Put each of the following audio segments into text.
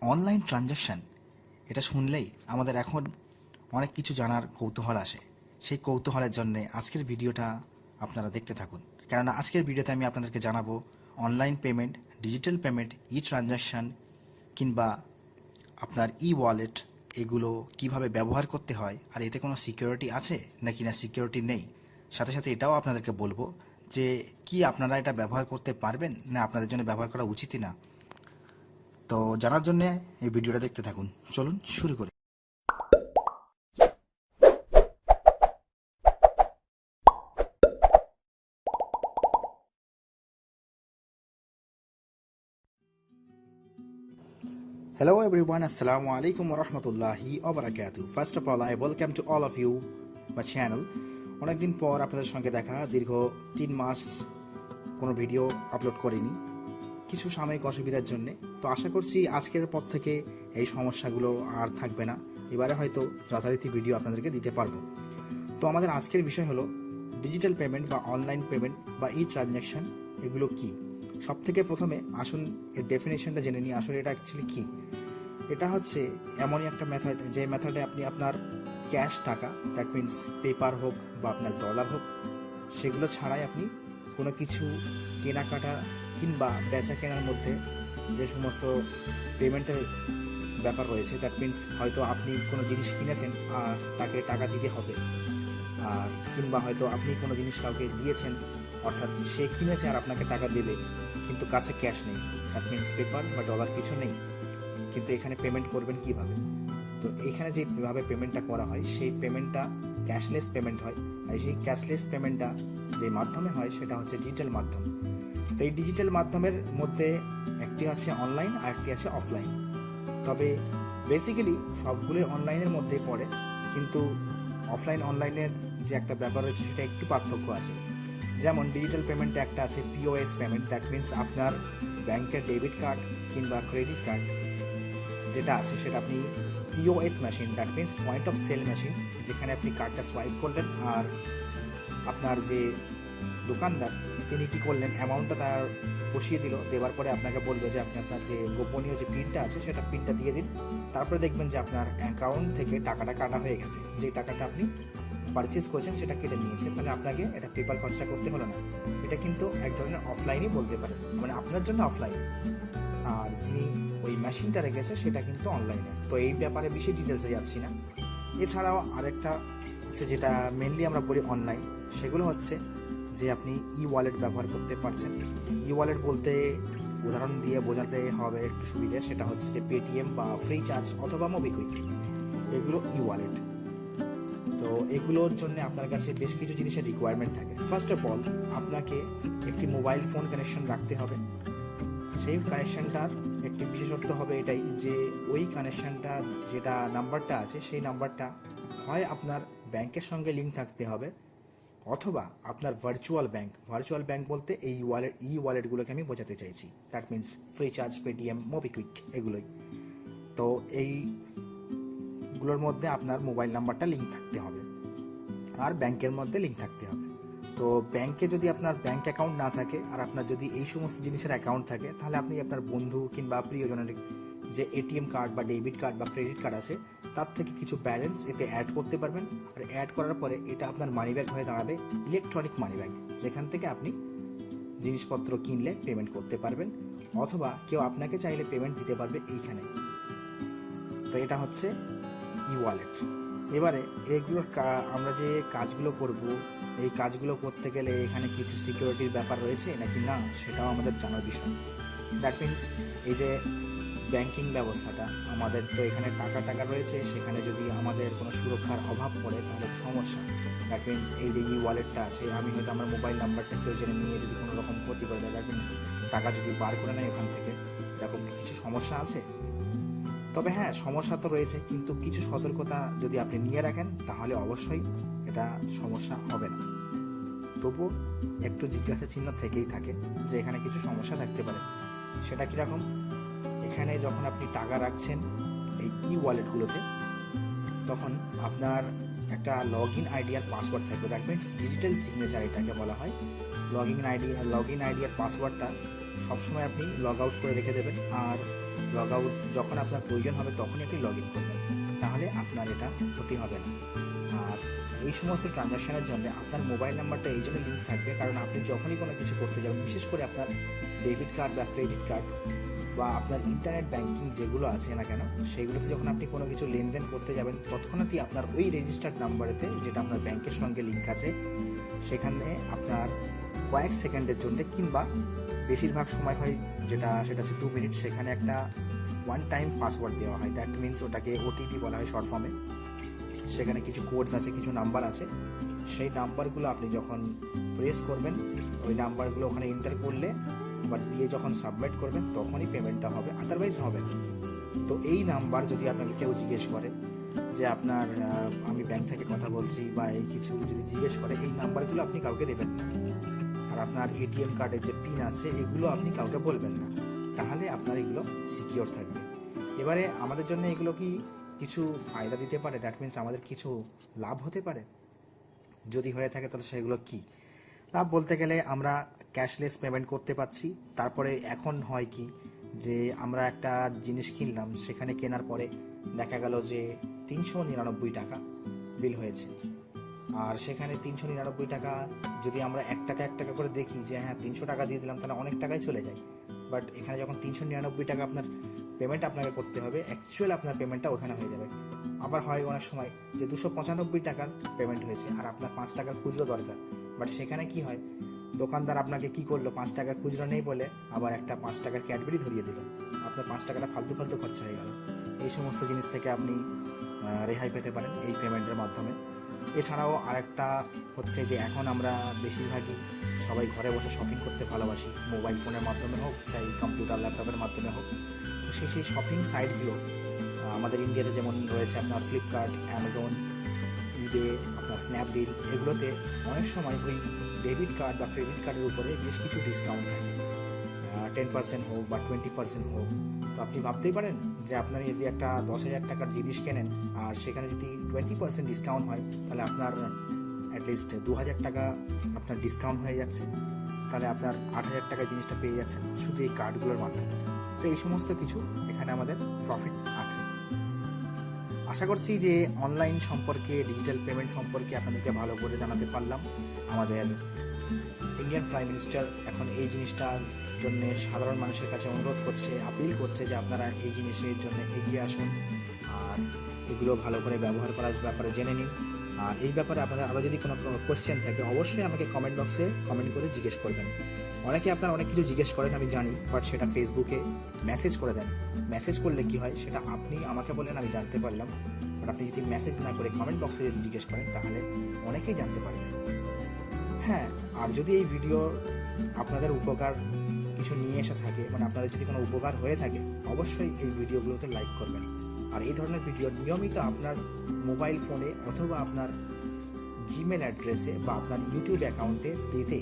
Online transaction এটা শুনলেই আমাদের এখন অনেক কিছু জানার কৌতূহল আসে। সেই কৌতূহলের জন্যে আজকের ভিডিওটা আপনারা দেখতে থাকুন, কেননা আজকের ভিডিওতে আমি আপনাদেরকে জানাবো online payment, digital payment, transaction কিংবা আপনার ওয়ালেট এগুলো কিভাবে ব্যবহার করতে হয়, আর এতে কোনো সিকিউরিটি আছে নাকি না সিকিউরিটি নেই। সাথে সাথে এটাও আপনাদেরকে বলবো যে কি আপনারা এটা ব্যবহার করতে পারবেন না আপনাদের জন্য ব্যবহার করা উচিতই না। তো জানার জন্য এই ভিডিওটা দেখতে থাকুন। চলুন শুরু করি। Hello everyone, Assalamu alaikum wa rahmatullahi wa barakatuh. First of all, I welcome to all of you my channel. অনেকদিন পর আপনাদের সঙ্গে দেখা, দীর্ঘ 3 মাস কোনো ভিডিও আপলোড করিনি কিছু সাময়িক অসুবিধার জন্য। তো আশা করছি আজকের পর থেকে এই সমস্যাগুলো আর থাকবে না, এবারে হয়তো যথারীতি ভিডিও আপনাদেরকে দিতে পারবো। তো আমাদের আজকের বিষয় হলো ডিজিটাল পেমেন্ট বা অনলাইন পেমেন্ট বা ট্রানজ্যাকশান এগুলো কি। সব থেকে প্রথমে আসুন এর ডেফিনেশনটা জেনে নিই, আসলে এটা অ্যাকচুয়ালি কী। এটা হচ্ছে এমনই একটা মেথড যে মেথডে আপনি আপনার ক্যাশ টাকা, দ্যাট মিনস পেপার হোক বা আপনার ডলার হোক, সেগুলো ছাড়াই আপনি কোনো কিছু কেনাকাটা কিংবা বেচা কেনার মধ্যে যে সমস্ত পেমেন্টের ব্যাপার রয়েছে, দ্যাট মিনস হয়তো আপনি কোনো জিনিস কিনেছেন আর তাকে টাকা দিতে হবে, আর কিংবা হয়তো আপনি কোনো জিনিস কাউকে দিয়েছেন, অর্থাৎ সে কিনেছে আর আপনাকে টাকা দেবে কিন্তু কাছে ক্যাশ নেই, দ্যাট মিনস পেপার বা ডলার কিছু নেই, কিন্তু এখানে পেমেন্ট করবেন কিভাবে। তো এখানে যেভাবে পেমেন্টটা করা হয় সেই পেমেন্টটা ক্যাশলেস পেমেন্ট হয়, আর সেই ক্যাশলেস পেমেন্টটা যে মাধ্যমে হয় সেটা হচ্ছে ডিজিটাল মাধ্যম। তো এই ডিজিটাল মাধ্যমের মধ্যে একটি আছে অনলাইন আর একটি আছে অফলাইন। তবে বেসিক্যালি সবগুলোই অনলাইনের মধ্যেই পড়ে, কিন্তু অফলাইন অনলাইনের যে একটা ব্যাপার রয়েছে সেটা একটু পার্থক্য আছে। যেমন ডিজিটাল পেমেন্টে একটা আছে পিওএস পেমেন্ট, দ্যাট মিনস আপনার ব্যাংকের ডেবিট কার্ড কিংবা ক্রেডিট কার্ড যেটা আছে সেটা আপনি POS machine, that means point of sale machine, যেখানে আপনি কার্ডটা সোয়াইপ করলেন আর আপনার যে দোকানদার তিনি কী করলেন, অ্যামাউন্টটা তার বসিয়ে দিল, দেওয়ার পরে আপনাকে বলবে যে আপনি আপনার যে গোপনীয় যে পিনটা আছে সেটা পিনটা দিয়ে দিন। তারপরে দেখবেন যে আপনার অ্যাকাউন্ট থেকে টাকাটা কাটা হয়ে গেছে, যে টাকাটা আপনি পারচেস করেছেন সেটা কেটে নিয়েছে, তাহলে আপনাকে এটা পেপার খরচা করতে হলো না। এটা কিন্তু এক ধরনের অফলাইনই বলতে পারেন, মানে আপনার জন্য অফলাইন, আর যিনি ওই মেশিনটা রেখেছে সেটা কিন্তু অনলাইনে। তো এই ব্যাপারে বেশি ডিটেলসে যাচ্ছি না। এছাড়াও আরেকটা হচ্ছে যেটা মেনলি আমরা বলি অনলাইন, সেগুলো হচ্ছে যে আপনি ওয়ালেট ব্যবহার করতে পারছেন। ওয়ালেট বলতে উদাহরণ দিয়ে বোঝাতে হবে একটু সুবিধা, সেটা হচ্ছে যে পেটিএম বা ফ্রি চার্জ অথবা মোবিকুইক, এগুলো ওয়ালেট। তো এগুলোর জন্য আপনার কাছে বেশ কিছু জিনিসের রিকোয়ারমেন্ট থাকে। ফার্স্ট অফ অল আপনাকে একটি মোবাইল ফোন কানেকশন রাখতে হবে। সেই কানেকশানটার একটি বিশেষত্ব হবে এটাই যে ওই কানেকশানটা যেটা নাম্বারটা আছে সেই নাম্বারটা হয় আপনার ব্যাংকের সঙ্গে লিঙ্ক থাকতে হবে, অথবা আপনার ভার্চুয়াল ব্যাংক বলতে এই ওয়ালেটগুলোকে আমি বোঝাতে চাইছি, that means free charge, Paytm, MobiKwik এগুলোই। তো এইগুলোর মধ্যে আপনার মোবাইল নাম্বারটা লিঙ্ক থাকতে হবে আর ব্যাংকের মধ্যে লিঙ্ক থাকতে হবে। তো ব্যাংকে যদি আপনার ব্যাংক অ্যাকাউন্ট না থাকে আর আপনার যদি এই সমস্ত জিনিসের অ্যাকাউন্ট থাকে, তাহলে আপনি আপনার বন্ধু কিংবা প্রিয়জনের যে এটিএম কার্ড বা ডেবিট কার্ড বা ক্রেডিট কার্ড আছে তার থেকে কিছু ব্যালেন্স এতে অ্যাড করতে পারবেন। আর অ্যাড করার পরে এটা আপনার মানি ব্যাগ হয়ে দাঁড়াবে, ইলেকট্রনিক মানি ব্যাগ, যেখান থেকে আপনি জিনিসপত্র কিনলে পেমেন্ট করতে পারবেন, অথবা কেউ আপনাকে চাইলে পেমেন্ট দিতে পারবে এইখানে। তো এটা হচ্ছে ওয়ালেট। এবারে এগুলোর আমরা যে কাজগুলো করব, এই কাজগুলো করতে গেলে এখানে কিছু সিকিউরিটির ব্যাপার রয়েছে নাকি না সেটাও আমাদের জানার বিষয়। দ্যাট মিনস এই যে ব্যাংকিং ব্যবস্থাটা আমাদের, তো এখানে টাকা রয়েছে, সেখানে যদি আমাদের কোনো সুরক্ষার অভাব পড়ে তাহলে সমস্যা। দ্যাট মিনস এই যে ওয়ালেটটা আছে, আমি হয়তো আমার মোবাইল নাম্বারটা কেউ জেনে নিয়ে যদি কোনো রকম ক্ষতি করে দেয়, দ্যাট মিনস টাকা যদি বার করে নেয় এখান থেকে, এরকম কিছু সমস্যা আছে। তবে হ্যাঁ, সমস্যা তো রয়েছে, কিন্তু কিছু সতর্কতা যদি আপনি নিয়ে রাখেন তাহলে অবশ্যই এটা সমস্যা হবে না। তবুও একটু জিজ্ঞাসা চিহ্ন থেকেই থাকে যে এখানে কিছু সমস্যা থাকতে পারে। সেটা কীরকম, এখানে যখন আপনি টাকা রাখছেন এই ওয়ালেটগুলোতে, তখন আপনার একটা লগ ইন আইডি আর পাসওয়ার্ড থাকবে, দ্যাট মিনস ডিজিটাল সিগনেচার এটাকে বলা হয়। লগ ইন আইডি আর পাসওয়ার্ডটা সবসময় আপনি লগ আউট করে রেখে দেবেন, আর লগ আউট যখন আপনার প্রয়োজন হবে তখনই আপনি লগ ইন করবেন, তাহলে আপনার এটা ক্ষতি হবে না। আর এই সমস্ত ট্রানজ্যাকশানের জন্য আপনার মোবাইল নাম্বারটা এই জন্য লিঙ্ক থাকবে, কারণ আপনি যখনই কোনো কিছু করতে যাবেন, বিশেষ করে আপনার ডেবিট কার্ড বা ক্রেডিট কার্ড বা আপনার ইন্টারনেট ব্যাঙ্কিং যেগুলো আছে না কেন, সেইগুলোতে যখন আপনি কোনো কিছু লেনদেন করতে যাবেন তৎক্ষণাৎই আপনার ওই রেজিস্টার্ড নাম্বারেতে, যেটা আপনার ব্যাংকের সঙ্গে লিঙ্ক আছে, সেখানে আপনার কয়েক সেকেন্ডের জন্য কিংবা বেশিরভাগ সময় হয় সেটা হচ্ছে 2 মিনিট, সেখানে একটা ওয়ান টাইম পাসওয়ার্ড দেওয়া হয়। দ্যাট মিনস ওটাকে ওটিপি বলা হয় শর্ট ফর্মে। সেখানে কিছু কোডস আছে, কিছু নাম্বার আছে, সেই নাম্বারগুলো আপনি যখন প্রেস করবেন, ওই নাম্বারগুলো ওখানে এন্টার করলে বা দিয়ে যখন সাবমিট করবেন তখনই পেমেন্টটা হবে, আদারওয়াইজ হবে না। তো এই নাম্বার যদি আপনাকে কেউ জিজ্ঞেস করে যে আপনার আমি ব্যাংক থেকে কথা বলছি বা এই কিছু যদি জিজ্ঞেস করে, এই নাম্বারগুলো আপনি কাউকে দেবেন না। আর আপনার এটিএম কার্ডের যে পিন আছে এগুলো আপনি কাউকে বলবেন না, তাহলে আপনার এগুলো সিকিওর থাকবে। এবারে আমাদের জন্য এগুলো কি কিছু ফায়দা দিতে পারে? দ্যাট মিনস আমাদের কিছু লাভ হতে পারে? যদি হয়ে থাকে তাহলে সেগুলো কি লাভ? বলতে গেলে আমরা ক্যাশলেস পেমেন্ট করতে পারছি। তারপরে এখন হয় কি যে আমরা একটা জিনিস কিনলাম, সেখানে কেনার পরে দেখা গেল যে 399 টাকা বিল হয়েছে, আর সেখানে 399 টাকা যদি আমরা 1 টাকা 1 টাকা করে দেখি যে হ্যাঁ 300 টাকা দিয়ে দিলাম, তাহলে অনেক টাকাই চলে যায়। বাট এখানে যখন 399 টাকা আপনার পেমেন্ট আপনাকে করতে হবে, অ্যাকচুয়াল আপনার পেমেন্টটা ওখানে হয়ে যাবে। আবার হয় অনেক সময় যে 295 টাকার পেমেন্ট হয়েছে আর আপনার 5 টাকার খুচরো দরকার, বাট সেখানে কি হয়, দোকানদার আপনাকে কি করলো, 5 টাকার খুচরো নেই বলে আবার একটা 5 টাকার ক্যাডবেরি ধরিয়ে দিল, আপনার 5 টাকাটা ফালতু খরচা হয়ে গেল। এই সমস্ত জিনিস থেকে আপনি রেহাই পেতে পারেন এই পেমেন্টের মাধ্যমে। এছাড়াও আরেকটা হচ্ছে যে এখন আমরা বেশিরভাগই সবাই ঘরে বসে শপিং করতে ভালোবাসি, মোবাইল ফোনের মাধ্যমে হোক চাই কম্পিউটার ল্যাপটপের মাধ্যমে হোক। তো সেই শপিং সাইটগুলো আমাদের ইন্ডিয়াতে যেমন রয়েছে আপনার ফ্লিপকার্ট, অ্যামাজন, ইবে, আপনার স্ন্যাপডিল, এগুলোতে অনেক সময় ওই ডেবিট কার্ড বা ক্রেডিট কার্ডের উপরে বেশ কিছু ডিসকাউন্ট থাকে, 10% হোক বা 20% হোক। তো আপনি ভাবতেই পারেন যে আপনার যদি একটা 10,000 টাকার জিনিস কেনেন আর সেখানে যদি 20% ডিসকাউন্ট হয়, তাহলে আপনার অ্যাটলিস্ট 2,000 টাকা আপনার ডিসকাউন্ট হয়ে যাচ্ছে, তাহলে আপনার 8,000 টাকায় জিনিসটা পেয়ে যাচ্ছেন শুধু এই কার্ডগুলোর মাধ্যমে। তো এই সমস্ত কিছু এখানে আমাদের প্রফিট আছে। আশা করছি যে অনলাইন সম্পর্কে, ডিজিটাল পেমেন্ট সম্পর্কে আপনাদেরকে ভালো করে জানাতে পারলাম। আমাদের ইন্ডিয়ান প্রাইম মিনিস্টার এখন এই জিনিসটার জন্য সাধারণ মানুষের কাছে অনুরোধ করছে, আপিল করছে যে আপনারা এই জিনিসের জন্য এগিয়ে আসুন আর এগুলো ভালো করে ব্যবহার করার ব্যাপারে জেনে নিন। আর এই ব্যাপারে আপনাদের আরও যদি কোনো কোয়েশ্চেন থাকে অবশ্যই আমাকে কমেন্ট বক্সে কমেন্ট করে জিজ্ঞেস করবেন। অনেকে আপনারা অনেক কিছু জিজ্ঞেস করেন আমি জানি, বাট সেটা ফেসবুকে মেসেজ করে দেন। মেসেজ করলে কি হয়, সেটা আপনি আমাকে বলেন আমি জানতে পারলাম, বাট আপনি যদি মেসেজ না করে কমেন্ট বক্সে যদি জিজ্ঞেস করেন তাহলে অনেকেই জানতে পারবেন। হ্যাঁ, আর যদি এই ভিডিও আপনাদের উপকার কিছু নিয়ে এসে থাকে, মানে আপনাদের যদি কোনো উপকার হয়ে থাকে, অবশ্যই এই ভিডিওগুলোতে লাইক করবেন। আর এই ধরনের ভিডিও নিয়মিত আপনার মোবাইল ফোনে অথবা আপনার জিমেল অ্যাড্রেসে বা আপনার ইউটিউব অ্যাকাউন্টে পেতে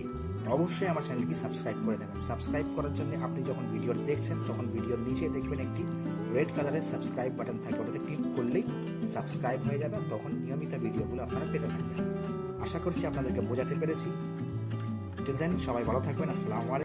অবশ্যই আমার চ্যানেলটি সাবস্ক্রাইব করে নেবেন। সাবস্ক্রাইব করার জন্য আপনি যখন ভিডিও দেখছেন তখন ভিডিওর নিচে দেখবেন একটি রেড কালারের সাবস্ক্রাইব বাটন থাকে, ওটাতে ক্লিক করলেই সাবস্ক্রাইব হয়ে যাবে, তখন নিয়মিত ভিডিওগুলো আপনারা পেতে থাকবেন। আশা করছি আপনাদেরকে বোঝাতে পেরেছি। টিল দেন সবাই ভালো থাকবেন। আসসালামু আলাইকুম।